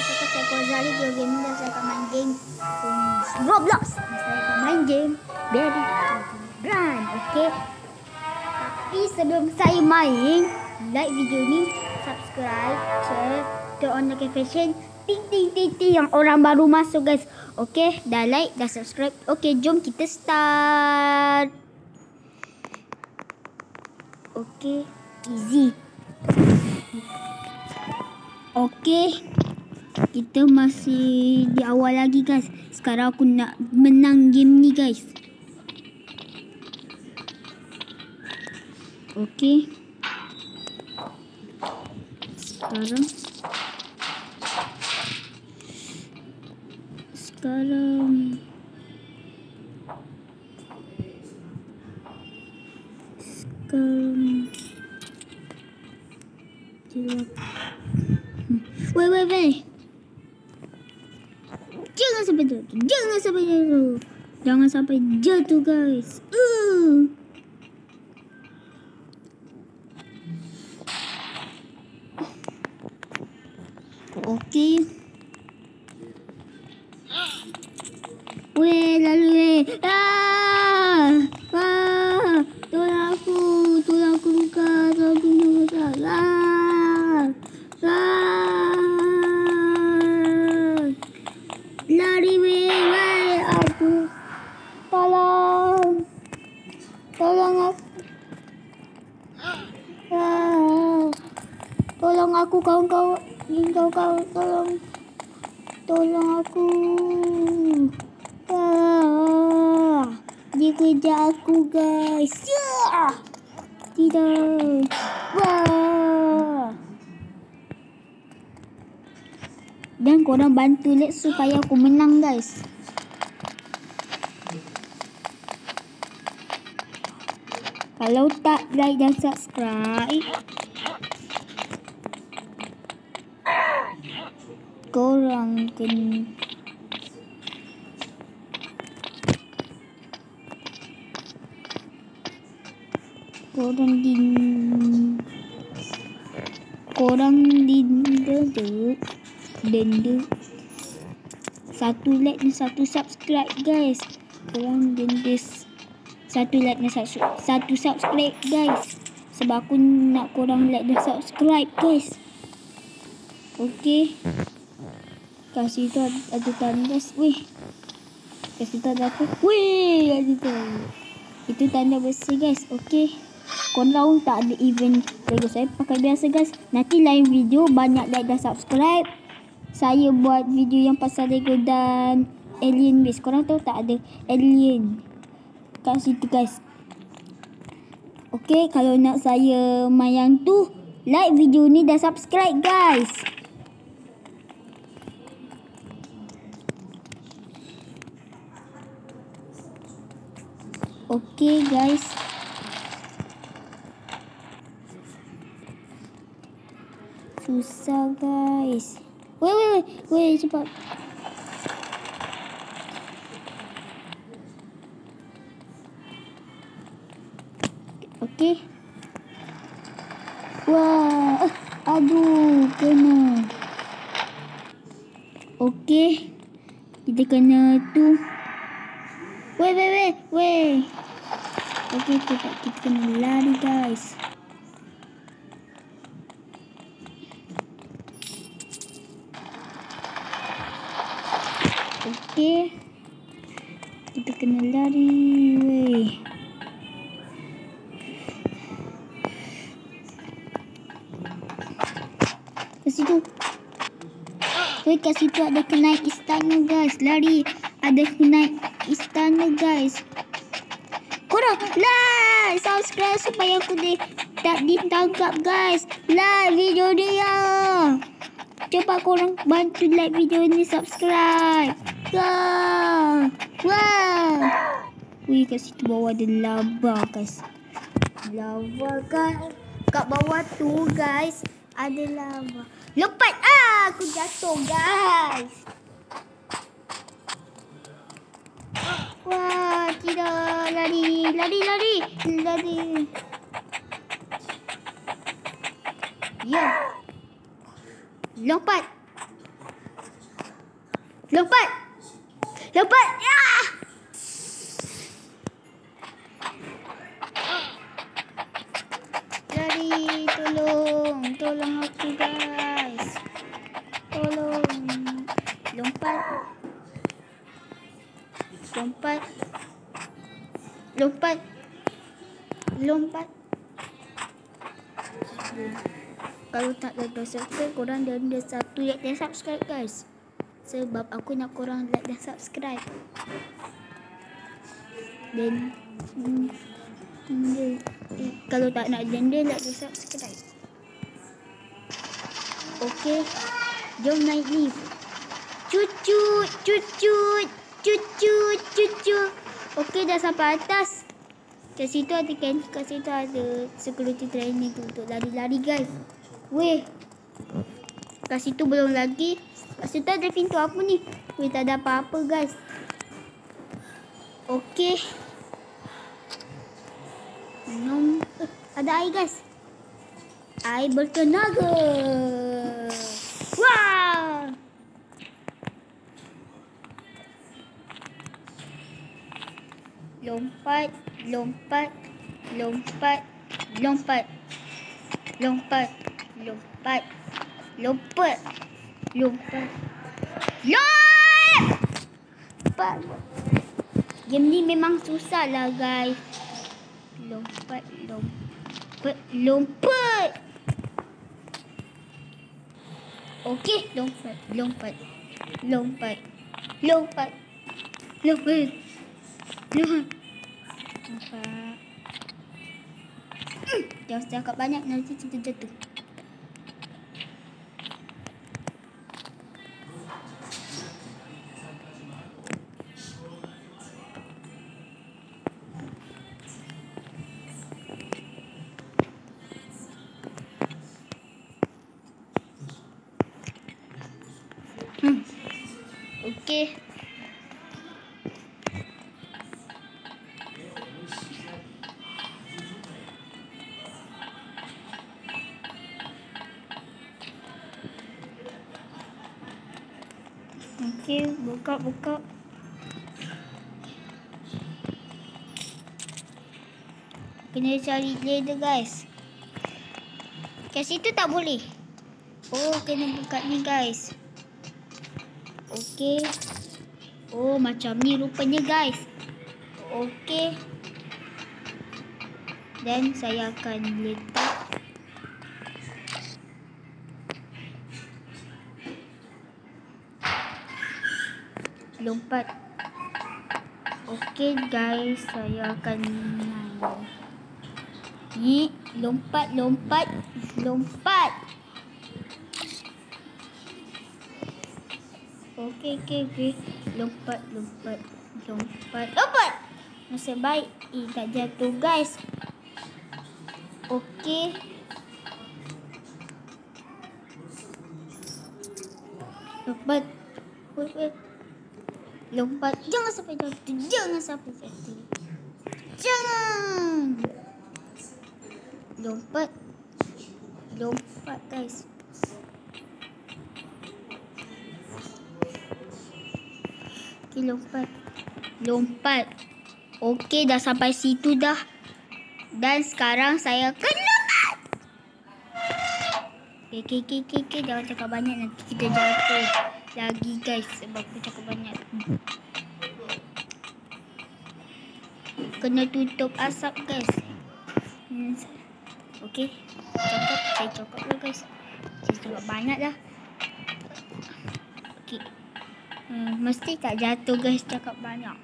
bersama saya Kozali Game dan saya akan main game Roblox. Saya akan main game Very Run. Okay. Tapi sebelum saya main, like video ni, subscribe, share, turn on notification, ting ting ting ting yang orang baru masuk guys. Okay, dah like, dah subscribe. Okay, jom kita start. Okay, easy. Okay, kita masih di awal lagi guys. Sekarang aku nak menang game ni guys. Okay, sekarang Wait. Jangan sampai jatuh guys. Okay. Lalu tolong aku buka, lari aku, tolong aku kawan-kawan, tolong aku. Dia kejar aku guys. Tidak. Dan korang bantu like supaya aku menang guys. Kalau tak like dan subscribe, korang kena denda 1 like dan 1 subscribe guys. Korang denda 1 like dan 1 subscribe guys. Sebab aku nak korang like dan subscribe guys. Okay, kasih tu ada tanda guys. Kasih tu ada apa? Ada tanda. Itu tanda bersih guys. Okay, korang tak ada event Lego saya pakai biasa guys. Nanti lain video banyak like dan subscribe. Saya buat video yang pasal Lego dan alien base. Korang tahu tak ada alien kat situ guys. Okay, kalau nak saya main yang tu, like video ni dan subscribe guys. Okay guys. Susah guys. Wait, cepat. Okay. Aduh, kena. Okay, kita kena tu. Wait. Okay, cepat, kita kena lari guys. Okay, kita kena lari. Kat situ ada kenaik istana guys. Lari, ada kenaik istana guys. Korang like, subscribe supaya aku tak ditangkap guys. Like video dia. Cepat korang bantu like video ni, subscribe. Kat situ bawah ada lava guys. Kat bawah tu guys ada lava. Lompat! Aku jatuh guys. Tidak. Lari. Ya. Lompat. Lompat. Lompat. Ya. Lari. Tolong. Tolong aku guys. Tolong. Lompat. Lompat. Lompat. Lompat. Kalau tak ada subscribe, korang dan ada satu like dan subscribe guys. Sebab aku nak korang like dan subscribe. Dan kalau tak nak janda, like dan subscribe. Okey, jom naik lift. Cucut, cucut, cucut, cucut. Okey, dah sampai atas. Kat situ ada kantin, kat situ ada security training tu untuk lari-lari guys. Weh, kat situ belum lagi. Kat situ ada pintu apa ni? Weh, tak ada apa-apa guys. Okey. Ada air guys. Air bertenaga. Wah. Lompat, lompat, lompat, lompat, lompat, lompat, lompat, lompat, lompat. Game ni memang susah lah guys. Lompat, lompat, lompat. Okey, lompat, lompat, lompat, lompat, lompat, lompat. Jangan cakap banyak, nanti kita jatuh. Okey. Okey, buka. Kena cari ladder guys. Kat situ tak boleh. Oh, kena buka ni guys. Okey. Oh, macam ni rupanya guys. Okey. Dan saya akan letak lompat. Okey guys, saya akan naik. Lompat, lompat, lompat. Okey. Lompat, lompat, lompat, lompat. Nasib baik tak jatuh guys. Okey. Lompat. Lompat. Jangan sampai jatuh. Jangan sampai jatuh. Jangan. Lompat. Lompat guys. Okey, lompat. Lompat. Okey, dah sampai situ dah. Dan sekarang saya akan lompat. Okey. Jangan cakap banyak, nanti kita jatuh lagi guys. Sebab aku cakap banyak. Kena tutup asap guys. Okey. Saya cakap lah guys. Saya cakap banyak dah. Okey. Mesti tak jatuh guys, cakap banyak.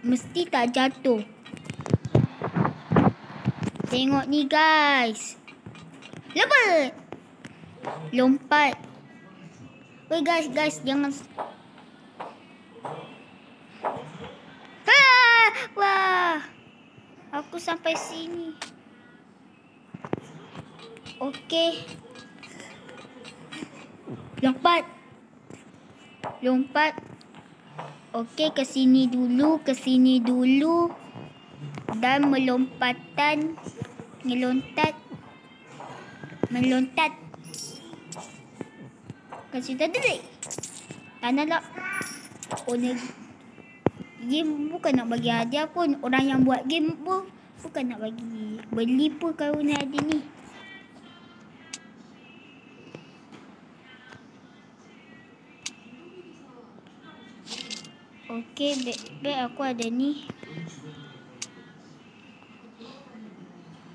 Mesti tak jatuh. Tengok ni guys. Lompat. Lompat. Woi guys, jangan. Wah. Aku sampai sini. Okey. Lompat. Lompat. Okey, ke sini dulu, Dan melontat. Ke situ dulu. Tanah lah. owner game bukan nak bagi hadiah pun. Orang yang buat game pun bukan nak bagi. Beli pun kalau nak ada ni. Okey, backpack aku ada ni.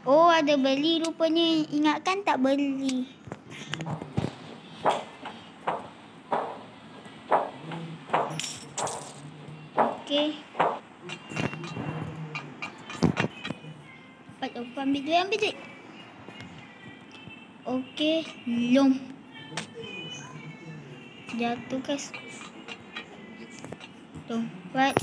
Oh, ada beli rupanya. Ingatkan tak beli. Okey. Cepat aku ambil duit. Okey, lom. Jatuh guys. Lompat.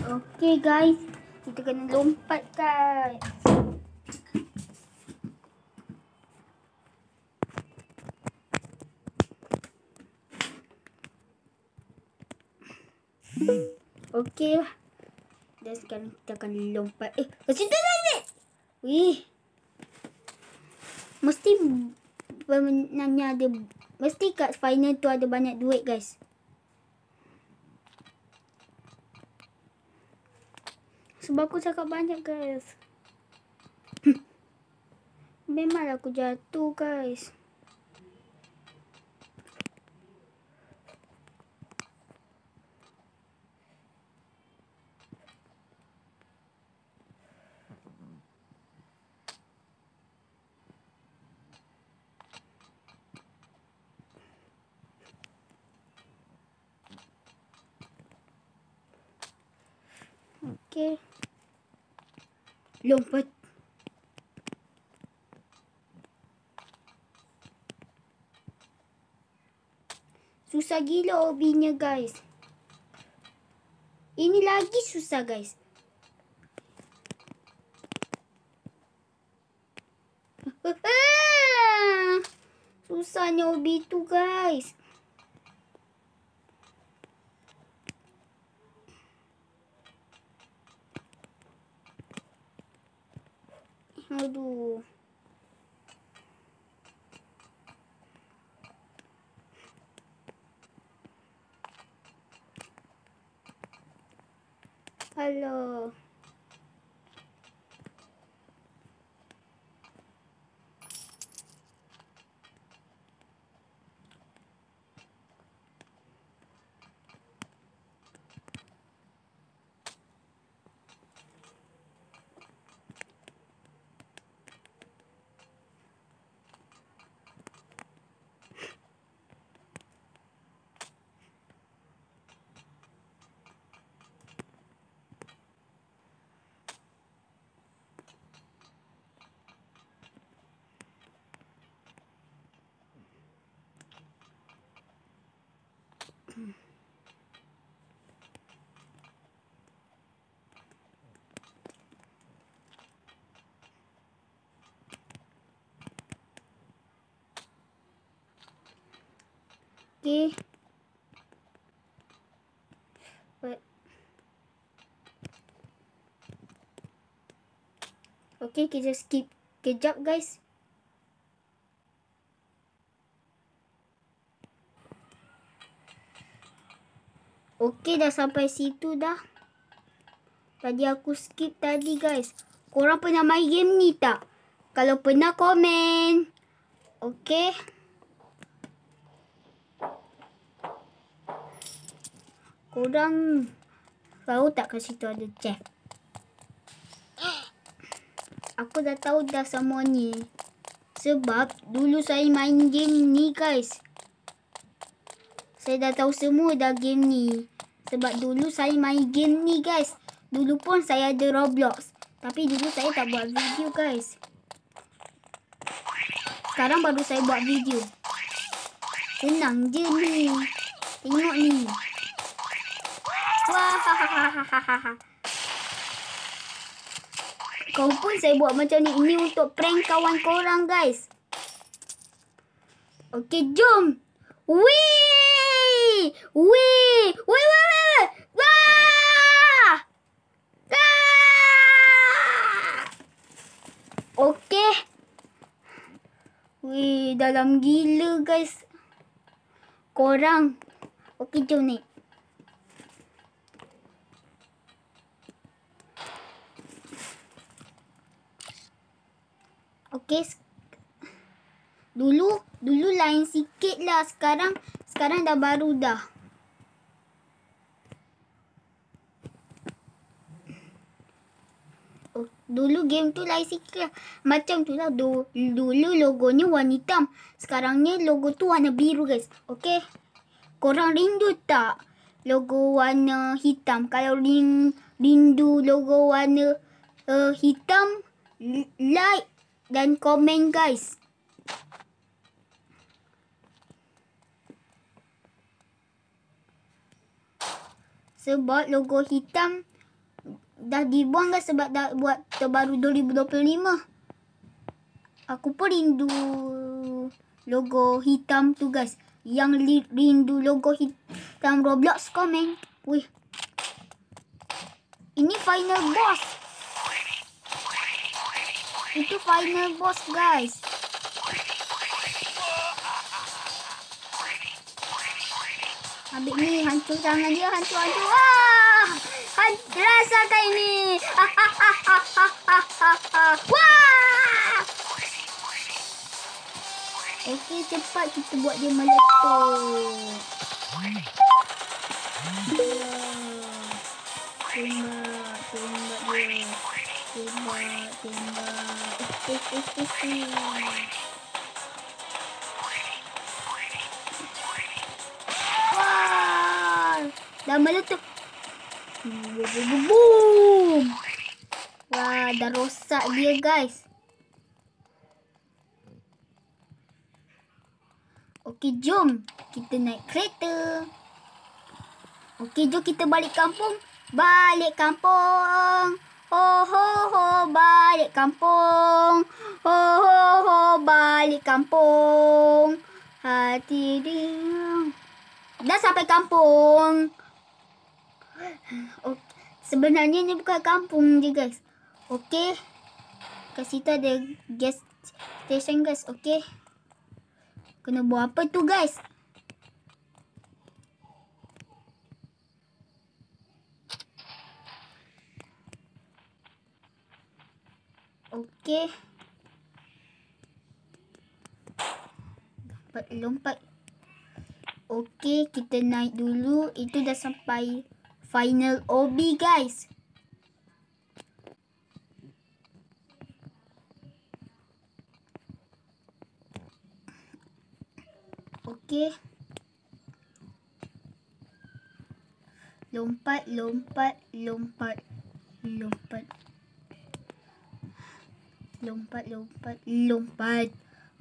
Okey guys, kita kena lompat guys. Okey lah. Dan sekarang kita akan lompat. Kat situ dah. Wih. Mesti pemenangnya ada. Mesti kat final tu ada banyak duit guys. Sebab aku cakap banyak guys. Memang aku jatuh guys. Okey. Lompat. Susah gila obinya guys. Ini lagi susah guys. Susahnya obi tu guys. Aduh. Halo. Okay. Okay, kita skip kejap guys. Okay, dah sampai situ dah. Tadi aku skip tadi guys. Korang pernah main game ni tak? Kalau pernah komen. Okay. Korang tahu tak kat situ ada chef? Aku dah tahu dah semua ni. Sebab dulu saya main game ni guys. Saya dah tahu semua dah game ni. Sebab dulu saya main game ni guys. Dulu pun saya ada Roblox. Tapi dulu saya tak buat video guys. Sekarang baru saya buat video. Senang je ni. Tengok ni. Wah. Kau pun saya buat macam ni. Ini untuk prank kawan korang guys. Okey, jom. Wih! Wih! Wih, wih, wih! Wah! Ah! Okey. Wih, dalam gila guys. Korang. Okey, jom ni. Okey. Dulu lain sikit lah. Sekarang dah baru dah. Dulu game tu lain sikit lah. Macam tu lah. Dulu logonya warna hitam. Sekarangnya logo tu warna biru guys. Okey. Korang rindu tak logo warna hitam? Kalau rindu logo warna hitam, like dan komen guys. Sebab logo hitam dah dibuang guys sebab dah buat terbaru 2025. Aku pun rindu logo hitam tu guys. Yang rindu logo hitam Roblox komen. Wih. Ini final boss. Itu final boss guys. Habis ni hancur tangan dia, hancur. Wah! Rasakan ini. Wah! Okey, cepat kita buat dia meletup. Tembak dia. Tembak. Wah! Dah meletup. Boom! Wah, dah rosak dia guys. Okey, jom kita naik kereta. Okey, jom kita balik kampung. Balik kampung. Ho ho ho, balik kampung. Ho ho ho, balik kampung. Hati dia. Dah sampai kampung. Okay. Sebenarnya ni bukan kampung je guys. Okey. Kat situ ada gas station guys. Okey. Kena buat apa tu guys? Okey. Lompat. Okey, kita naik dulu. Itu dah sampai final OB guys. Okey. Lompat.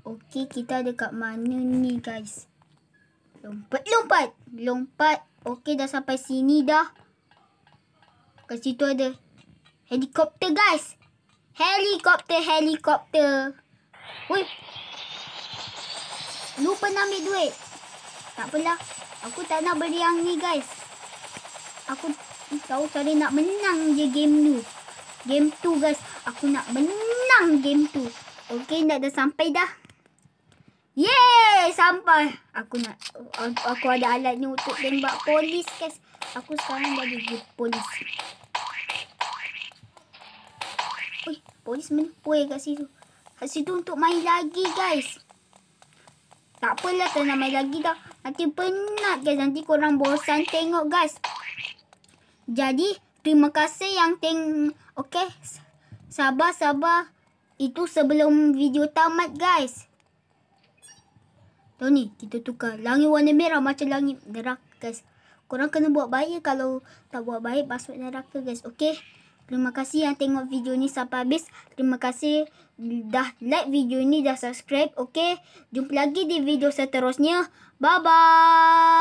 Okey, kita ada kat mana ni guys? Lompat. Okey, dah sampai sini dah. Kat situ ada helikopter guys. Helikopter. Wih. Lupa nak ambil duit. Tak apalah. Aku tak nak beli yang ni guys. Aku tahu cara nak menang je game tu. Game tu guys. Aku nak menang game tu. Okey, dah sampai dah. Yeay, sampai. Aku ada alat ni untuk tembak polis guys. Aku sekarang dah jadi polis. Oi, polis menepui kat situ. Kat situ untuk main lagi guys. Tak apalah, tak nak main lagi dah. Nanti penat guys. Nanti korang bosan tengok guys. Jadi, terima kasih yang tengok. Okey. Sabar. Itu sebelum video tamat guys. Tahu ni, kita tukar. Langit warna merah macam langit neraka guys. Korang kena buat baik. Kalau tak buat baik, masuk neraka guys. Okey. Terima kasih yang tengok video ni sampai habis. Terima kasih dah like video ni, dah subscribe. Okey. Jumpa lagi di video seterusnya. Bye-bye.